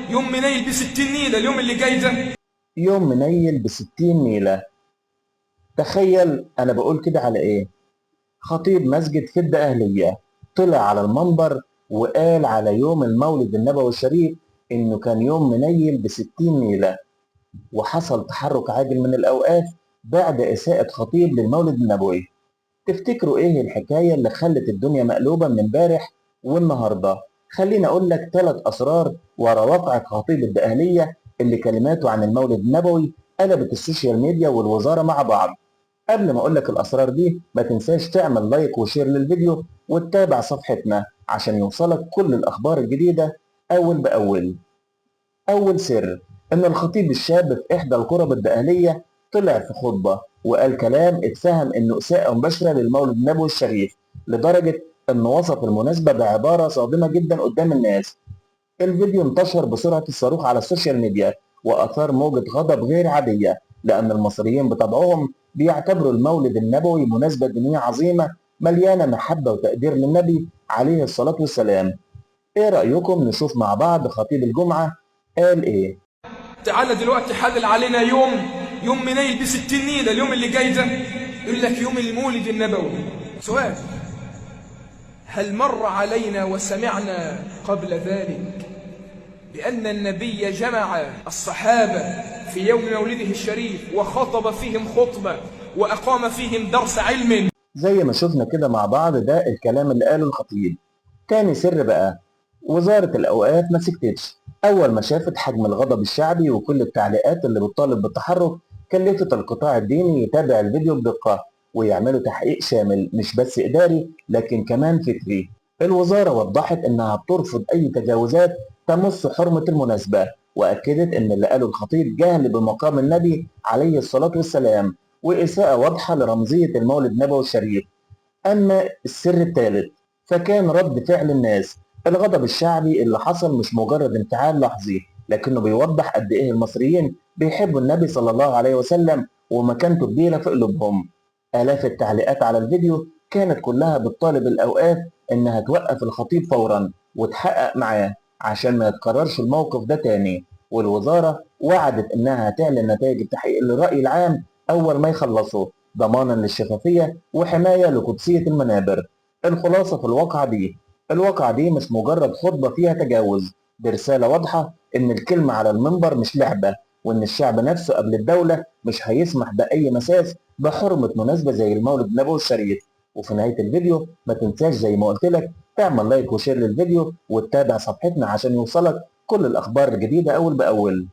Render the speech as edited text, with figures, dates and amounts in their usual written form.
يوم منيل ب60 نيلة اليوم اللي جاي ده. يوم منيل ب60 نيلة. تخيل أنا بقول كده على إيه؟ خطيب مسجد في الدقهلية طلع على المنبر وقال على يوم المولد النبوي الشريف إنه كان يوم منيل ب60 نيلة، وحصل تحرك عاجل من الأوقاف بعد إساءة خطيب للمولد النبوي. تفتكروا إيه الحكاية اللي خلت الدنيا مقلوبة من امبارح والنهاردة؟ خليني أقول لك 3 أسرار ورا واقعة خطيب الدقهلية اللي كلماته عن المولد النبوي قلبت السوشيال ميديا والوزارة مع بعض. قبل ما أقول لك الأسرار دي ما تنساش تعمل لايك وشير للفيديو وتتابع صفحتنا عشان يوصلك كل الأخبار الجديدة أول بأول. أول سر إن الخطيب الشاب في إحدى القرى الدقهلية طلع في خطبة وقال كلام اتفهم إنه إساءة مباشرة للمولد النبوي الشريف، لدرجة إنه وصف المناسبة بعبارة صادمة جدا قدام الناس. الفيديو انتشر بسرعة الصاروخ على السوشيال ميديا وأثار موجة غضب غير عادية، لأن المصريين بطبعهم بيعتبروا المولد النبوي مناسبة دينية عظيمة مليانة محبة وتقدير للنبي عليه الصلاة والسلام. إيه رأيكم نشوف مع بعض خطيب الجمعة قال إيه؟ تعالى دلوقتي حلل علينا يوم منيل ب60 نيلة اليوم اللي جاي ده، يقول لك يوم المولد النبوي. سؤال: هل مر علينا وسمعنا قبل ذلك بأن النبي جمع الصحابة في يوم مولده الشريف وخطب فيهم خطبة وأقام فيهم درس علم؟ زي ما شفنا كده مع بعض ده الكلام اللي قاله الخطيب. تاني سر بقى، وزارة الأوقاف ما سكتتش. أول ما شافت حجم الغضب الشعبي وكل التعليقات اللي بتطالب بالتحرك كلفت القطاع الديني يتابع الفيديو بدقة ويعملوا تحقيق شامل مش بس إداري لكن كمان فكري. الوزارة وضحت إنها بترفض أي تجاوزات تمس حرمة المناسبة، وأكدت إن اللي قاله الخطيب جهل بمقام النبي عليه الصلاة والسلام وإساءة واضحة لرمزية المولد النبوي الشريف. أما السر الثالث فكان رد فعل الناس. الغضب الشعبي اللي حصل مش مجرد انفعال لحظي لكنه بيوضح قد إيه المصريين بيحبوا النبي صلى الله عليه وسلم ومكانته كبيرة في قلوبهم. آلاف التعليقات على الفيديو كانت كلها بتطالب الأوقاف إنها توقف الخطيب فورا وتحقق معاه عشان ما يتكررش الموقف ده تاني، والوزارة وعدت إنها تعلن نتائج التحقيق للرأي العام أول ما يخلصوا، ضمانا للشفافية وحماية لقدسية المنابر. الخلاصة في الواقعة دي مش مجرد خطبة فيها تجاوز، دي رسالة واضحة إن الكلمة على المنبر مش لعبة، وإن الشعب نفسه قبل الدولة مش هيسمح بأي مساس بحرمة مناسبة زي المولد النبوي الشريف. وفي نهاية الفيديو ما تنساش زي ما قلت لك تعمل لايك وشير للفيديو وتتابع صفحتنا عشان يوصلك كل الأخبار الجديدة أول بأول.